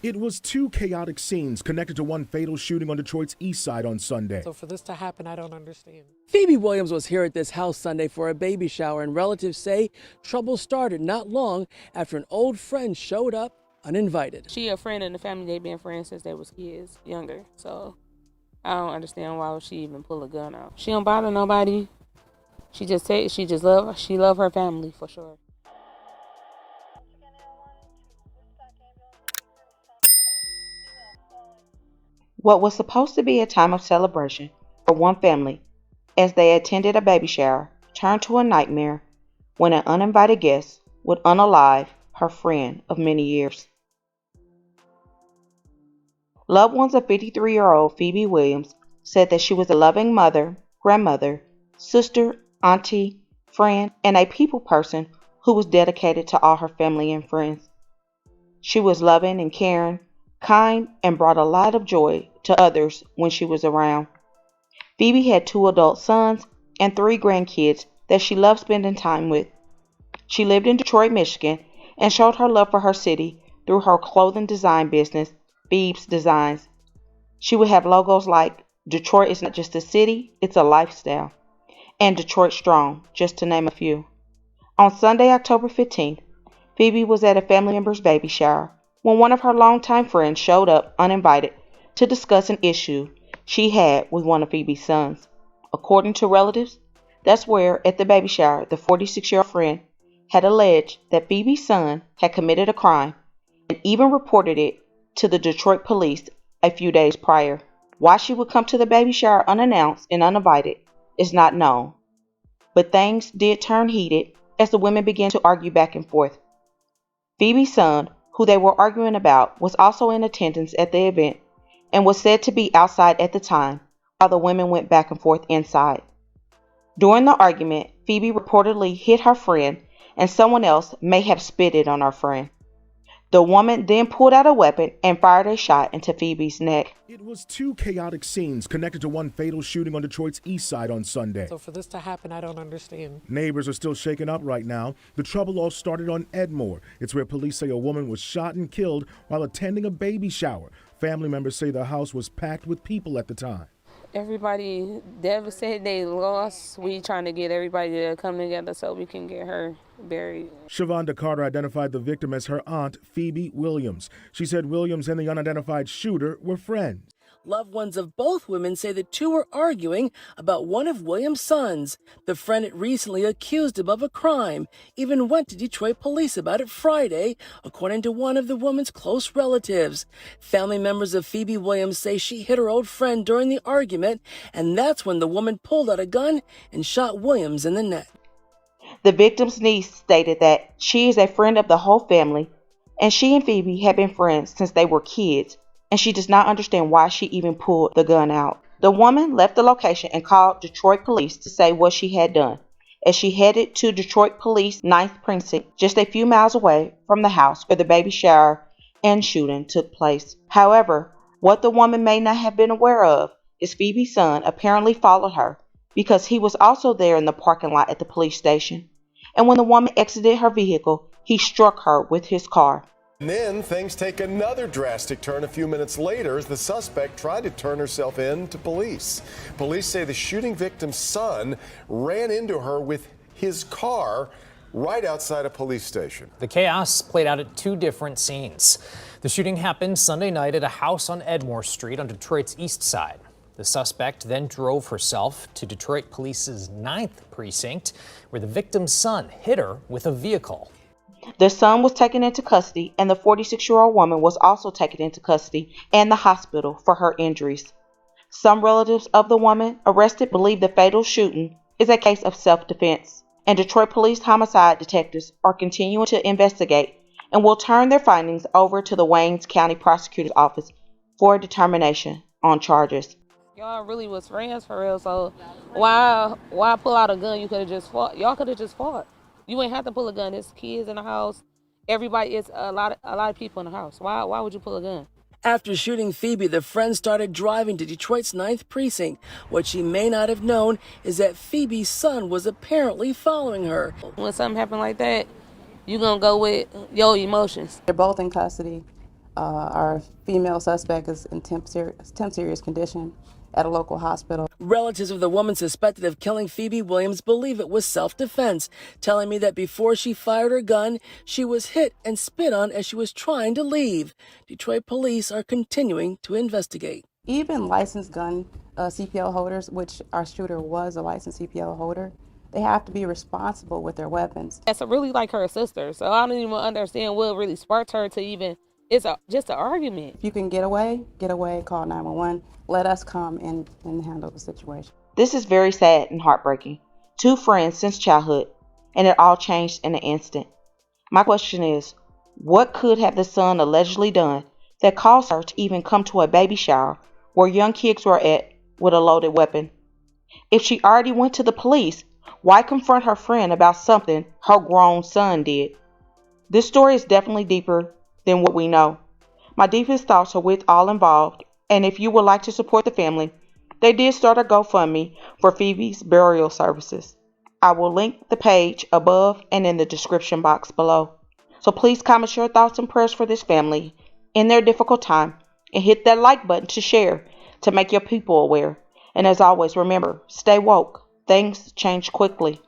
It was two chaotic scenes connected to one fatal shooting on Detroit's east side on Sunday. So for this to happen, I don't understand. Phoebe Williams was here at this house Sunday for a baby shower, and relatives say trouble started not long after an old friend showed up uninvited. She a friend in the family. They've been friends since they was kids, younger. So I don't understand why would she even pull a gun out. She don't bother nobody. She love her family for sure. What was supposed to be a time of celebration for one family as they attended a baby shower turned to a nightmare when an uninvited guest would unalive her friend of many years. Loved ones of 53-year-old Phoebe Williams said that she was a loving mother, grandmother, sister, auntie, friend, and a people person who was dedicated to all her family and friends. She was loving and caring, kind, and brought a lot of joy to others when she was around. Phoebe had 2 adult sons and 3 grandkids that she loved spending time with. She lived in Detroit, Michigan, and showed her love for her city through her clothing design business, Phoebe's Designs. She would have logos like Detroit is not just a city, it's a lifestyle, and Detroit Strong, just to name a few. On Sunday, October 15th, Phoebe was at a family member's baby shower when one of her longtime friends showed up uninvited to discuss an issue she had with one of Phoebe's sons. According to relatives, that's where, at the baby shower, the 46-year-old friend had alleged that Phoebe's son had committed a crime and even reported it to the Detroit police a few days prior. Why she would come to the baby shower unannounced and uninvited is not known, but things did turn heated as the women began to argue back and forth. Phoebe's son, who they were arguing about, was also in attendance at the event and was said to be outside at the time while the women went back and forth inside. During the argument, Phoebe reportedly hit her friend and someone else may have spitted on her friend. The woman then pulled out a weapon and fired a shot into Phoebe's neck. It was two chaotic scenes connected to one fatal shooting on Detroit's east side on Sunday. So for this to happen, I don't understand. Neighbors are still shaken up right now. The trouble all started on Edmore. It's where police say a woman was shot and killed while attending a baby shower. Family members say the house was packed with people at the time. Everybody devastated. They lost. We trying to get everybody to come together so we can get her buried. Shavonda Carter identified the victim as her aunt, Phoebe Williams. She said Williams and the unidentified shooter were friends. Loved ones of both women say the two were arguing about one of Williams' sons. The friend had recently accused him of a crime, even went to Detroit police about it Friday, according to one of the woman's close relatives. Family members of Phoebe Williams say she hit her old friend during the argument, and that's when the woman pulled out a gun and shot Williams in the neck. The victim's niece stated that she is a friend of the whole family, and she and Phoebe have been friends since they were kids, and she does not understand why she even pulled the gun out. The woman left the location and called Detroit police to say what she had done, as she headed to Detroit Police 9th Precinct, just a few miles away from the house where the baby shower and shooting took place. However, what the woman may not have been aware of is Phoebe's son apparently followed her because he was also there in the parking lot at the police station. And when the woman exited her vehicle, he struck her with his car. And then things take another drastic turn a few minutes later as the suspect tried to turn herself in to police. Police say the shooting victim's son ran into her with his car right outside a police station. The chaos played out at two different scenes. The shooting happened Sunday night at a house on Edmore Street on Detroit's east side. The suspect then drove herself to Detroit Police's 9th Precinct, where the victim's son hit her with a vehicle. The son was taken into custody, and the 46-year-old woman was also taken into custody and the hospital for her injuries. Some relatives of the woman arrested believe the fatal shooting is a case of self-defense, and Detroit Police homicide detectives are continuing to investigate and will turn their findings over to the Wayne County Prosecutor's Office for a determination on charges. Y'all really was friends for real, so why pull out a gun? You could have just fought. Y'all could have just fought. You ain't have to pull a gun. There's kids in the house. Everybody, it's a lot of people in the house. Why would you pull a gun? After shooting Phoebe, the friend started driving to Detroit's 9th Precinct. What she may not have known is that Phoebe's son was apparently following her. When something happened like that, you gonna go with your emotions. They're both in custody. Our female suspect is in temp serious condition at a local hospital. Relatives of the woman suspected of killing Phoebe Williams believe it was self-defense, telling me that before she fired her gun, she was hit and spit on as she was trying to leave. Detroit police are continuing to investigate. Even licensed gun CPO holders, which our shooter was a licensed CPO holder, they have to be responsible with their weapons. That's really like her sister, so I don't even understand what really sparked her to even. It's just an argument. If you can get away, call 911. Let us come and handle the situation. This is very sad and heartbreaking. 2 friends since childhood, and it all changed in an instant. My question is, what could have the son allegedly done that caused her to even come to a baby shower where young kids were at with a loaded weapon? If she already went to the police, why confront her friend about something her grown son did? This story is definitely deeper than what we know. My deepest thoughts are with all involved, and if you would like to support the family, they did start a GoFundMe for Phoebe's burial services. I will link the page above and in the description box below. So please comment your thoughts and prayers for this family in their difficult time, and hit that like button to share to make your people aware. And as always, remember, stay woke. Things change quickly.